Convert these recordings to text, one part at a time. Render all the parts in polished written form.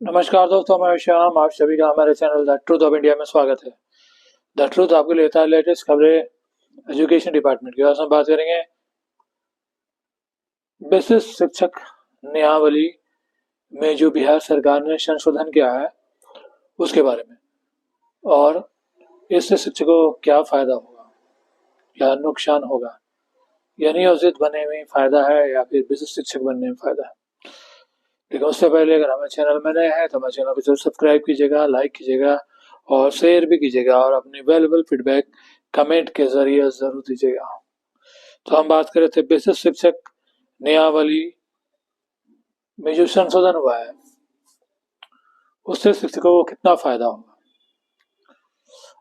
नमस्कार दोस्तों, मैं श्याम। आप सभी का हमारे channel the truth of India में स्वागत है। द ट्रूथ आपको लेता है लेटेस्ट खबरें एजुकेशन डिपार्टमेंट की। आज हम बात करेंगे बेसिक शिक्षक नियमावली में जो बिहार सरकार ने संशोधन किया है उसके बारे में, और इससे शिक्षकों को क्या फायदा होगा या नुकसान होगा, या नियोजित बनने में फायदा है या फिर बेसिक शिक्षक बनने में फायदा है। लेकिन उससे पहले अगर हमारे चैनल में नए हैं तो हमारे चैनल को जरूर सब्सक्राइब कीजिएगा, लाइक कीजिएगा और शेयर भी कीजिएगा, और अपनी वैल्यूबल फीडबैक कमेंट के जरिए जरूर दीजिएगा। तो हम बात कर रहे थे बेसिक शिक्षक नियमावली में जो संशोधन हुआ है उससे शिक्षकों को कितना फायदा होगा।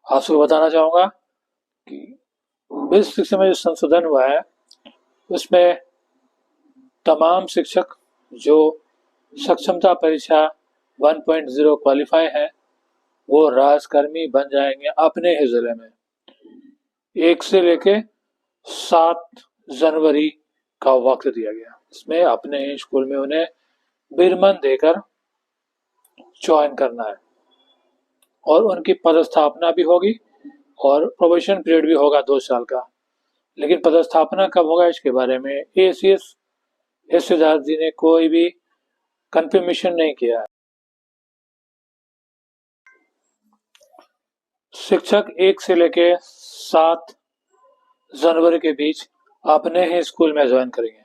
आपको बताना चाहूंगा कि बेसिक शिक्षा में जो संशोधन हुआ है उसमें तमाम शिक्षक जो सक्षमता परीक्षा 1.0 क्वालिफाई है वो राजकर्मी बन जाएंगे अपने ही जिले में। 1 से लेके 7 जनवरी का वक्त दिया गया। इसमें अपने ही स्कूल में उन्हें बिरमन देकर ज्वाइन करना है और उनकी पदस्थापना भी होगी और प्रोबेशन पीरियड भी होगा 2 साल का। लेकिन पदस्थापना कब होगा इसके बारे में एसीएस सिद्धार्थ जी ने कोई भी कंफर्मेशन नहीं किया है। शिक्षक 1 से लेके 7 जनवरी के बीच अपने ही स्कूल में ज्वाइन करेंगे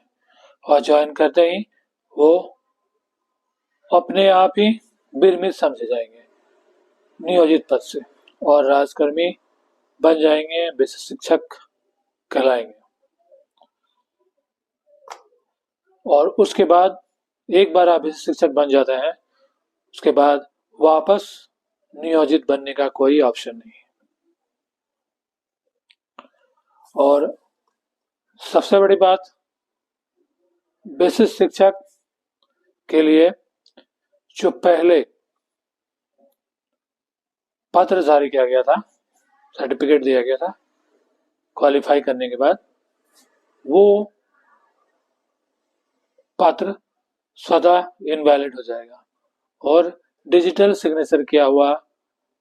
और ज्वाइन करते ही वो अपने आप ही बिरमित समझे जाएंगे नियोजित पद से और राजकर्मी बन जाएंगे, बेसिक शिक्षक कहलाएंगे। और उसके बाद एक बार आप बेसिक शिक्षक बन जाते हैं उसके बाद वापस नियोजित बनने का कोई ऑप्शन नहीं। और सबसे बड़ी बात, बेसिक शिक्षक के लिए जो पहले पत्र जारी किया गया था, सर्टिफिकेट दिया गया था क्वालिफाई करने के बाद, वो पत्र स्वतः इनवैलिड हो जाएगा और डिजिटल सिग्नेचर किया हुआ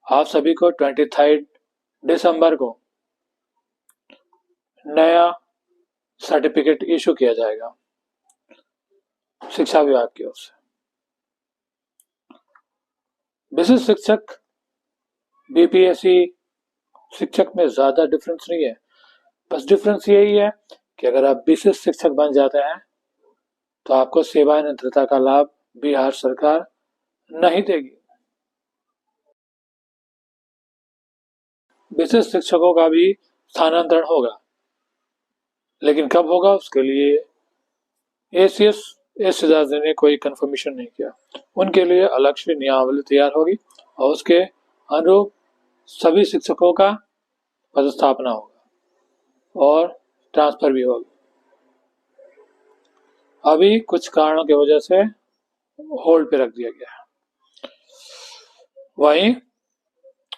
आप सभी को 23 दिसंबर को नया सर्टिफिकेट इशू किया जाएगा शिक्षा विभाग की ओर से। बेसिक शिक्षक बीपीएससी शिक्षक में ज्यादा डिफरेंस नहीं है। बस डिफरेंस यही है कि अगर आप बेसिक शिक्षक बन जाते हैं तो आपको सेवानिवृत्ति का लाभ बिहार सरकार नहीं देगी। बेसिक शिक्षकों का भी स्थानांतरण होगा, लेकिन कब होगा उसके लिए एसीएस सिद्धार्थ ने कोई कंफर्मेशन नहीं किया। उनके लिए अलग से नियमावली तैयार होगी और उसके अनुरूप सभी शिक्षकों का पदस्थापना होगा और ट्रांसफर भी होगी। अभी कुछ कारणों की वजह से होल्ड पे रख दिया गया है। वहीं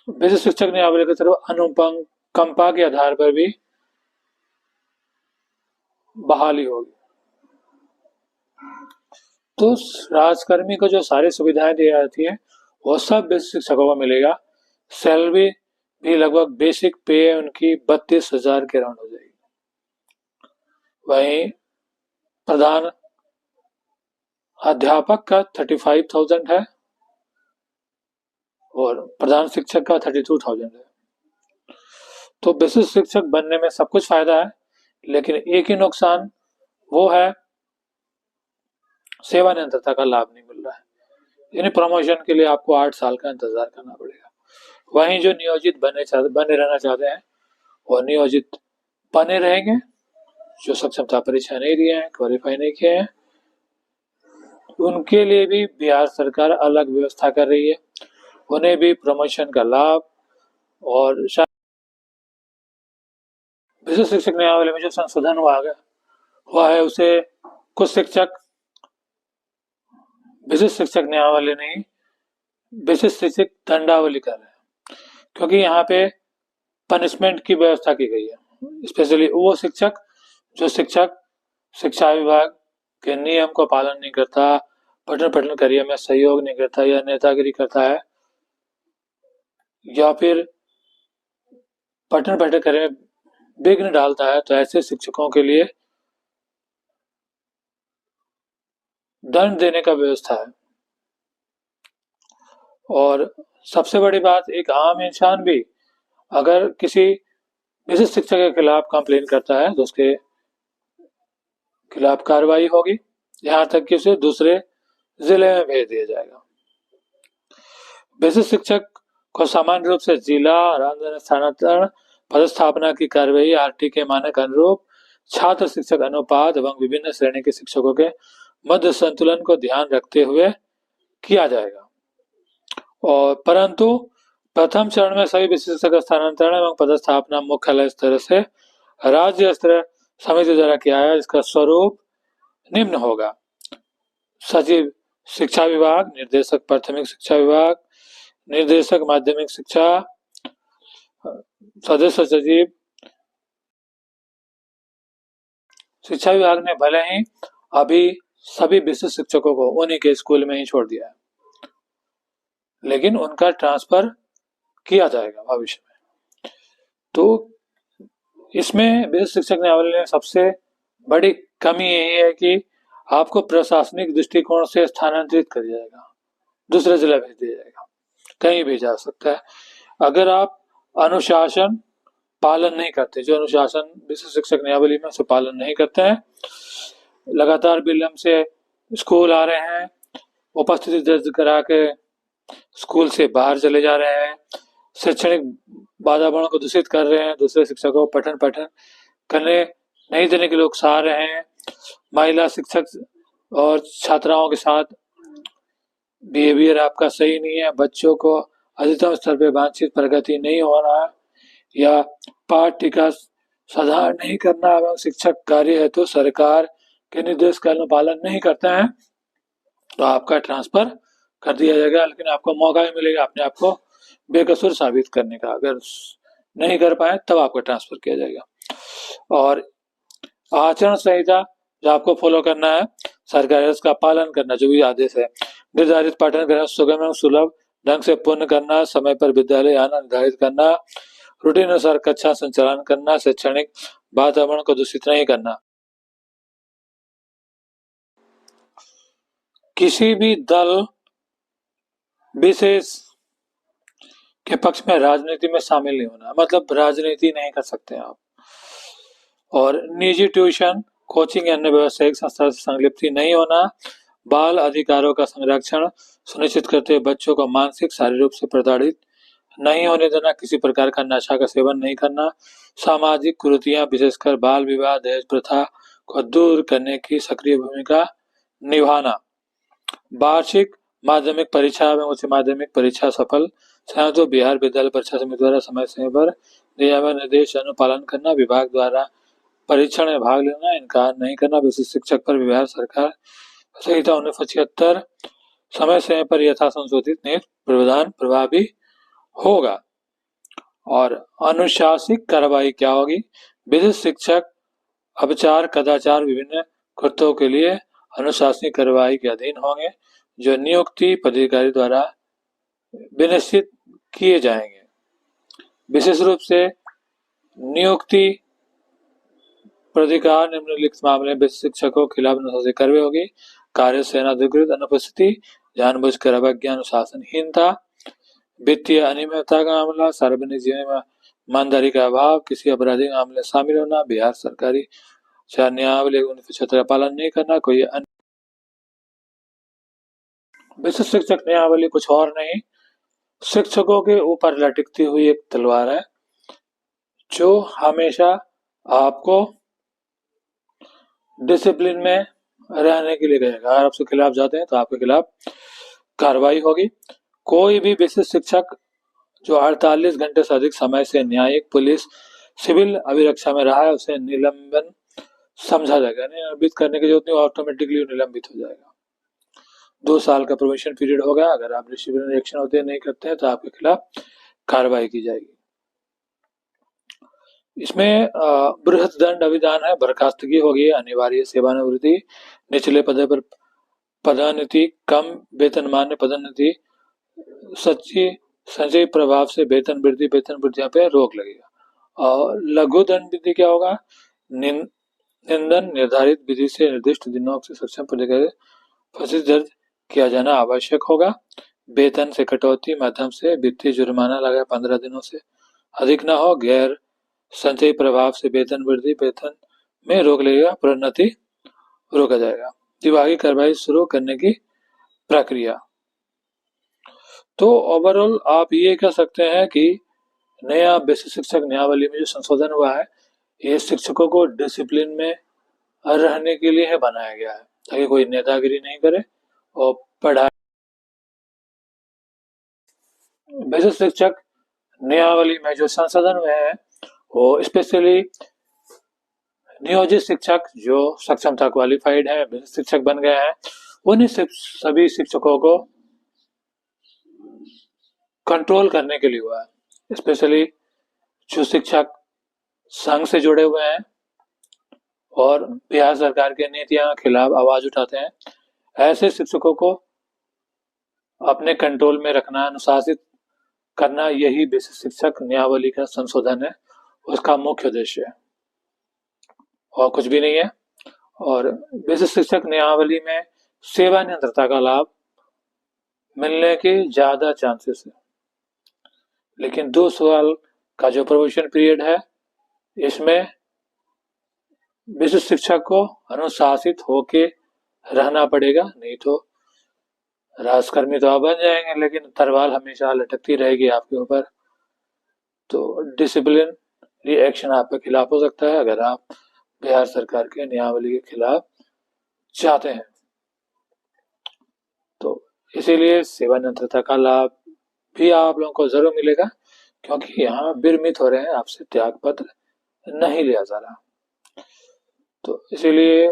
बेसिक शिक्षक नियमावली की तरफ अनुकंपा के आधार पर भी बहाली होगी। तो राजकर्मी को जो सारी सुविधाएं दी जाती है वो सब बेसिक शिक्षकों को मिलेगा। सैलरी भी लगभग बेसिक पे उनकी 32,000 के राउंड हो जाएगी। वहीं प्रधान अध्यापक का 35,000 है और प्रधान शिक्षक का 32,000 है। तो बेसिक शिक्षक बनने में सब कुछ फायदा है, लेकिन एक ही नुकसान वो है सेवानिवृत्ति का लाभ नहीं मिल रहा है। यानी प्रमोशन के लिए आपको 8 साल का इंतजार करना पड़ेगा। वहीं जो नियोजित बने रहना चाहते हैं वो नियोजित बने रहेंगे, जो सक्षमता परीक्षा नहीं दिए हैं, क्वालिफाई नहीं किए हैं, उनके लिए भी बिहार सरकार अलग व्यवस्था कर रही है। उन्हें भी प्रमोशन का लाभ और बेसिक शिक्षक नियमावली में जो संशोधन हुआ है उसे कुछ शिक्षक बेसिक शिक्षक नियमावली नहीं, बेसिक शिक्षक दंडावली कर रहे हैं, क्योंकि यहाँ पे पनिशमेंट की व्यवस्था की गई है। स्पेशली वो शिक्षक जो शिक्षा विभाग के नियम को पालन नहीं करता, पठन पाठन कार्य में सहयोग नहीं करता या नेतागिरी करता है या फिर पठन पाठन कार्य में विघ्न डालता है, तो ऐसे शिक्षकों के लिए दंड देने का व्यवस्था है। और सबसे बड़ी बात, एक आम इंसान भी अगर किसी विशिष्ट शिक्षक के खिलाफ कंप्लेन करता है तो उसके खिलाफ कार्रवाई होगी, यहाँ तक कि उसे दूसरे जिले में भेज दिया जाएगा। विशिष्ट शिक्षक को सामान्य रूप से जिला और स्थानांतरण पदस्थापना की कार्रवाई आरटी के मानक अनुरूप छात्र शिक्षक अनुपात एवं विभिन्न श्रेणी के शिक्षकों के मध्य संतुलन को ध्यान रखते हुए किया जाएगा। और परंतु प्रथम चरण में सभी विशिष्ट शिक्षक स्थानांतरण एवं पदस्थापना मुख्यालय स्तर से राज्य स्तर समिति द्वारा किया है। इसका स्वरूप निम्न होगा: सचिव शिक्षा विभाग, निर्देशक प्राथमिक शिक्षा विभाग, निर्देशक माध्यमिक शिक्षा, सदस्य सचिव। शिक्षा विभाग ने भले ही अभी सभी विशिष्ट शिक्षकों को उन्हीं के स्कूल में ही छोड़ दिया है, लेकिन उनका ट्रांसफर किया जाएगा भविष्य में। तो इसमें विशिष्ट शिक्षक नियमावली में सबसे बड़ी कमी यही है कि आपको प्रशासनिक दृष्टिकोण से स्थानांतरित कर दिया जाएगा, दूसरे जिला भेज दिया जाएगा, कहीं भी जा सकता है। अगर आप अनुशासन पालन नहीं करते, जो अनुशासन विशिष्ट शिक्षक नियमावली में से पालन नहीं करते हैं, लगातार विलंब से स्कूल आ रहे हैं, उपस्थिति दर्ज करा के स्कूल से बाहर चले जा रहे हैं, शैक्षणिक वातावरण को दूषित कर रहे हैं, दूसरे शिक्षकों को पठन पाठन करने नहीं देने के लिए उकसा रहे हैं, महिला शिक्षक और छात्राओं के साथ बिहेवियर आपका सही नहीं है, बच्चों को अधिकतम स्तर पर वांछित प्रगति नहीं हो रहा है, या पाठ्य का सुधार नहीं करना एवं शिक्षक कार्य है तो सरकार के निर्देश का अनुपालन नहीं करते हैं, तो आपका ट्रांसफर कर दिया जाएगा। लेकिन आपको मौका ही मिलेगा अपने आप को बेकसूर साबित करने का। अगर नहीं कर पाए तब आपको ट्रांसफर किया जाएगा। और आचरण संहिता जो आपको फॉलो करना है, सरकारी उसका पालन करना, जो भी आदेश है, निर्धारित पाठन करना, सुगम एवं सुलभ ढंग से पूर्ण करना, समय पर विद्यालय आना निर्धारित करना, रूटीन अनुसार कक्षा संचालन करना, शैक्षणिक वातावरण को दूषित नहीं करना। किसी भी दल विशेष के पक्ष में राजनीति में शामिल नहीं होना, मतलब राजनीति नहीं कर सकते आप। और निजी ट्यूशन, कोचिंग या अन्य व्यावसायिक संस्था से संलिप्ति नहीं होना, बाल अधिकारों का संरक्षण सुनिश्चित करते हुए बच्चों को मानसिक शारीरिक रूप से प्रताड़ित नहीं होने देना, किसी प्रकार का नशा का सेवन नहीं करना, सामाजिक कुरीतियां विशेषकर बाल विवाह, दहेज प्रथा को दूर करने की सक्रिय भूमिका निभाना, वार्षिक माध्यमिक परीक्षा एवं उच्च माध्यमिक परीक्षा सफल छात्रों बिहार विद्यालय परीक्षा समिति द्वारा समय समय पर दिया हुआ निर्देश अनुपालन करना, विभाग द्वारा परीक्षण में भाग लेना इनकार नहीं करना, विशिष्ट शिक्षक पर बिहार सरकार संहिता 1975 समय समय पर यथा संशोधित नीति प्रावधान प्रभावी होगा। और अनुशासनिक कार्रवाई क्या होगी? विशिष्ट शिक्षक अपचार कदाचार विभिन्न कृत्यों के लिए अनुशासनिक कार्रवाई के अधीन होंगे, जो नियुक्ति पदाधिकारी द्वारा विनिश्चित किए जाएंगे। विशेष रूप से नियुक्ति प्राधिकार निम्नलिखित मामले में शिक्षकों के खिलाफ अनुशासनिक कार्रवाई होगी: कार्य से अनधिकृत अनुपस्थिति, जानबूझकर अवज्ञा अनुशासनहीनता, वित्तीय अनियमितता का मामला, सार्वजनिक जीवन में ईमानदारी का अभाव, किसी आपराधिक मामले में शामिल होना, बिहार सरकारी नियमावली 1975 का पालन नहीं करना, कोई अन्य। विशिष्ट शिक्षक नियमावली कुछ और नहीं, शिक्षकों के ऊपर लटकती हुई एक तलवार है जो हमेशा आपको डिसिप्लिन में रहने के लिए कहेगा। अगर आपके खिलाफ जाते हैं तो आपके खिलाफ कार्रवाई होगी। कोई भी विशिष्ट शिक्षक जो 48 घंटे से अधिक समय से न्यायिक, पुलिस, सिविल अभिरक्षा में रहा है उसे निलंबन समझा जाएगा। निलंबित करने की जरूरत नहीं, ऑटोमेटिकली निलंबित हो जाएगा। 2 साल का प्रोबेशन पीरियड होगा। अगर आप डिसिप्लिनरी एक्शन होते नहीं करते हैं तो आपके खिलाफ कार्रवाई की जाएगी। इसमें बृहत दंड अभिधान है, बर्खास्तगी होगी, अनिवार्य सेवानिवृत्ति, निचले पद पर पदोन्नति, कम वेतनमान पदोन्नति, सच्ची संचयी प्रभाव से वेतन वृद्धियों पे रोक लगेगा। और लघु दंड विधि क्या होगा? निंदन निर्धारित विधि से निर्दिष्ट दिनों से सक्षम पदाधिकारी फांसी दर्ज किया जाना आवश्यक होगा। वेतन से कटौती माध्यम से वित्तीय जुर्माना लगा 15 दिनों से अधिक न हो। गैर संचयी प्रभाव से वेतन में रोक लगेगा, प्रोन्नति रोका जाएगा। विभागीय कार्रवाई शुरू करने की प्रक्रिया। तो ओवरऑल आप ये कह सकते हैं कि नया बेसिक शिक्षक नियमावली में जो संशोधन हुआ है, ये शिक्षकों को डिसिप्लिन में रहने के लिए बनाया गया है, ताकि कोई नेतागिरी नहीं करे और पढ़ाई। बेसिक शिक्षक नियमावली में जो संशोधन हुए हैं वो स्पेशली नियोजित शिक्षक जो सक्षमता क्वालिफाइड है, बेसिक शिक्षक बन गए हैं, उन्हीं सभी शिक्षकों को कंट्रोल करने के लिए हुआ है। स्पेशली जो शिक्षक संघ से जुड़े हुए हैं और बिहार सरकार की नीतियां खिलाफ आवाज उठाते हैं, ऐसे शिक्षकों को अपने कंट्रोल में रखना, अनुशासित करना, यही बेसिक शिक्षक नियमावली का संशोधन है, उसका मुख्य उद्देश्य है और कुछ भी नहीं है। और बेसिक शिक्षक नियमावली में सेवानिरंतरता का लाभ मिलने के ज्यादा चांसेस है, लेकिन 2 साल का जो प्रोबेशन पीरियड है, इसमें बेसिक शिक्षक को अनुशासित होके रहना पड़ेगा, नहीं तो राजकर्मी तो आप बन जाएंगे लेकिन तलवार हमेशा लटकती रहेगी आपके ऊपर। तो डिसिप्लिन रिएक्शन आपके खिलाफ हो सकता है अगर आप बिहार सरकार के नियमावली के खिलाफ जाते हैं। तो इसीलिए सेवानिरंतरता का लाभ भी आप लोगों को जरूर मिलेगा, क्योंकि यहाँ विरमित हो रहे हैं, आपसे त्याग पत्र नहीं लिया जा रहा। तो इसीलिए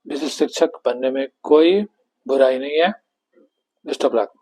बेसिक शिक्षक बनने में कोई बुराई नहीं है। Best of luck.